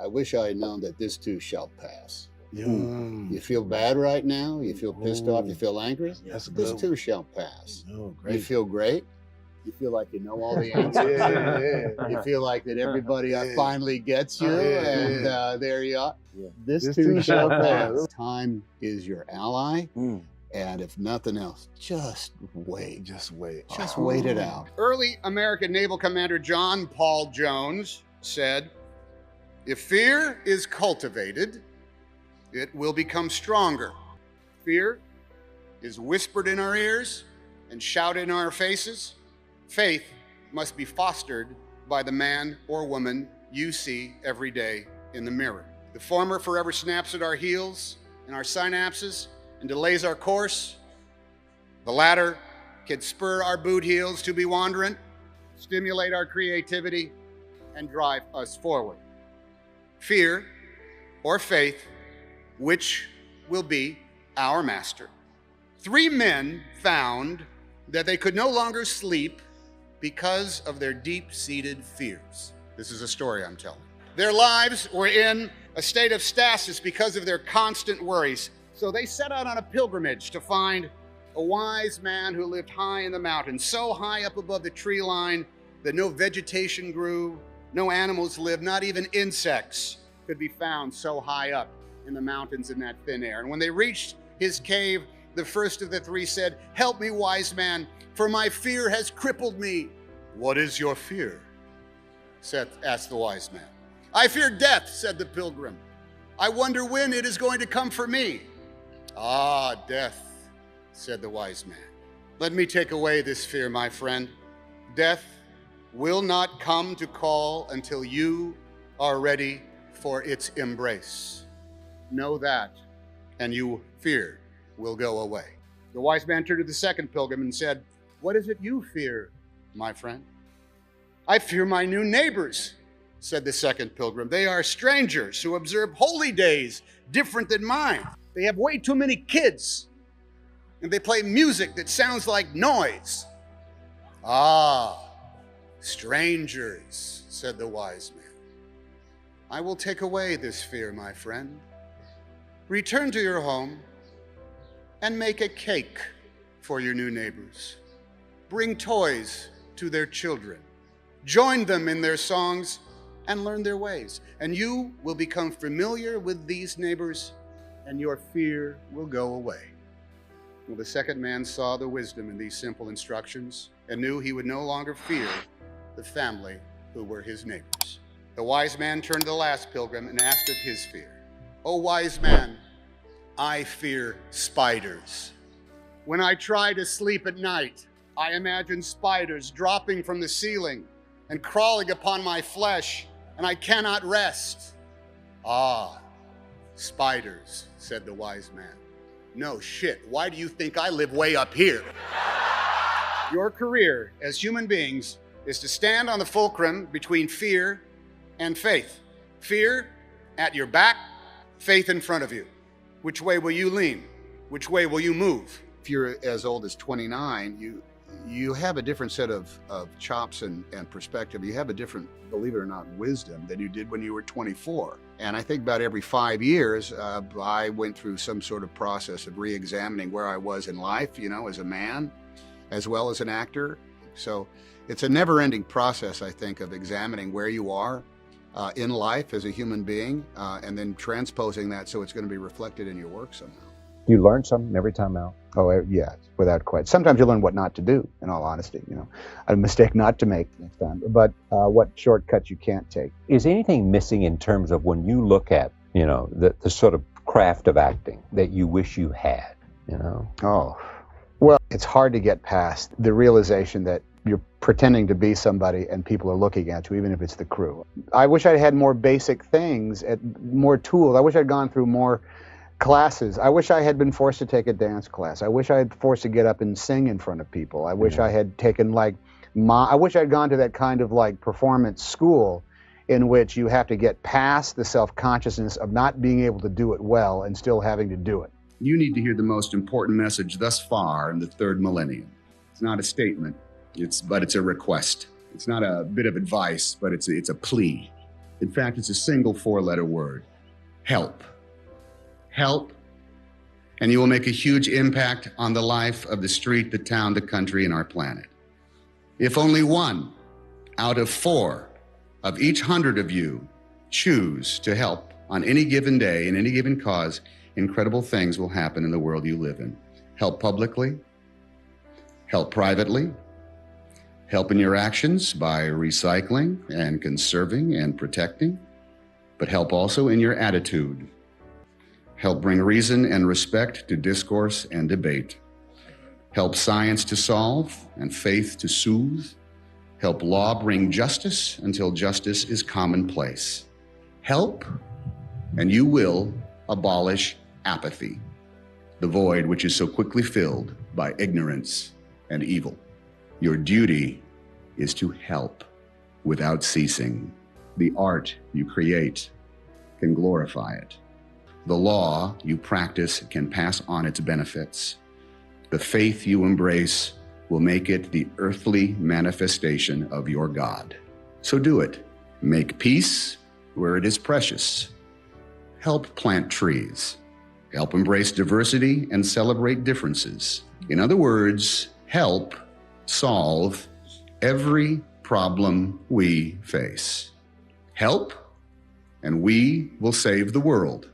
I wish I had known that this too shall pass. Yum. You feel bad right now? You feel pissed off? You Ooh. feel angry? That's a This good too shall pass. Oh, You great. feel great? You feel like you know all the Yeah, answers? yeah, You feel like that everybody Yeah. finally gets you, Yeah, and yeah. there you are. Yeah. This This too too shall shall pass. pass. Time is your ally, Mm. and if nothing else, just wait. Just wait. Just wait it Oh. out. Early American Naval Commander John Paul Jones said, "If fear is cultivated, it will become stronger. Fear is whispered in our ears and shouted in our faces. Faith must be fostered by the man or woman you see every day in the mirror. The former forever snaps at our heels and our synapses and delays our course. The latter can spur our boot heels to be wandering, stimulate our creativity, and drive us forward. Fear or faith, which will be our master?" 3 men found that they could no longer sleep because of their deep-seated fears. This is a story I'm telling. Their lives were in a state of stasis because of their constant worries. So they set out on a pilgrimage to find a wise man who lived high in the mountains, so high up above the tree line that no vegetation grew, no animals lived, not even insects could be found so high up in the mountains in that thin air. And when they reached his cave, the first of the 3 said, "Help me, wise man, for my fear has crippled me." "What is your fear?" asked the wise man. "I fear death," said the pilgrim. "I wonder when it is going to come for me." "Ah, death," said the wise man. "Let me take away this fear, my friend. Death will not come to call until you are ready for its embrace. Know that, and your fear will go away." The wise man turned to the second pilgrim and said, "What is it you fear, my friend?" "I fear my new neighbors," said the second pilgrim. "They are strangers who observe holy days different than mine. They have way too many kids, and they play music that sounds like noise." "Ah, strangers," said the wise man. "I will take away this fear, my friend. Return to your home and make a cake for your new neighbors. Bring toys to their children. Join them in their songs and learn their ways. And you will become familiar with these neighbors, and your fear will go away." Well, the second man saw the wisdom in these simple instructions and knew he would no longer fear the family who were his neighbors. The wise man turned to the last pilgrim and asked of his fear. "O wise man, I fear spiders. When I try to sleep at night, I imagine spiders dropping from the ceiling and crawling upon my flesh, and I cannot rest." "Ah, spiders," said the wise man. "No shit, why do you think I live way up here?" Your career as human beings is to stand on the fulcrum between fear and faith. Fear at your back, faith in front of you. Which way will you lean? Which way will you move? If you're as old as 29, you have a different set of chops and perspective. You have a different, believe it or not, wisdom than you did when you were 24. And I think about every 5 years, I went through some sort of process of re-examining where I was in life, as a man, as well as an actor. So it's a never-ending process, I think, of examining where you are in life as a human being, and then transposing that so it's going to be reflected in your work somehow. Do you learn something every time out? Oh, yes, without question. Sometimes you learn what not to do, in all honesty, a mistake not to make next time, but what shortcuts you can't take. Is anything missing in terms of when you look at, the sort of craft of acting that you wish you had, Oh, well, it's hard to get past the realization that you're pretending to be somebody and people are looking at you, even if it's the crew. I wish I had more basic things, more tools. I wish I'd gone through more classes. I wish I had been forced to take a dance class. I wish I had forced to get up and sing in front of people. I wish I had taken I wish I'd gone to that kind of performance school in which you have to get past the self-consciousness of not being able to do it well and still having to do it. You need to hear the most important message thus far in the third millennium. It's not a statement, but it's a request. It's not a bit of advice, but it's a plea. In fact, it's a single four-letter word: help. Help, and you will make a huge impact on the life of the street, the town, the country, and our planet. If only 1 out of 4 of each 100 of you choose to help on any given day, in any given cause, incredible things will happen in the world you live in. Help publicly, help privately, help in your actions by recycling and conserving and protecting, but help also in your attitude. Help bring reason and respect to discourse and debate. Help science to solve and faith to soothe. Help law bring justice until justice is commonplace. Help, and you will abolish apathy, the void which is so quickly filled by ignorance and evil. Your duty is to help without ceasing. The art you create can glorify it. The law you practice can pass on its benefits. The faith you embrace will make it the earthly manifestation of your God. So do it. Make peace where it is precious. Help plant trees. Help embrace diversity and celebrate differences. In other words, help solve every problem we face. Help, and we will save the world.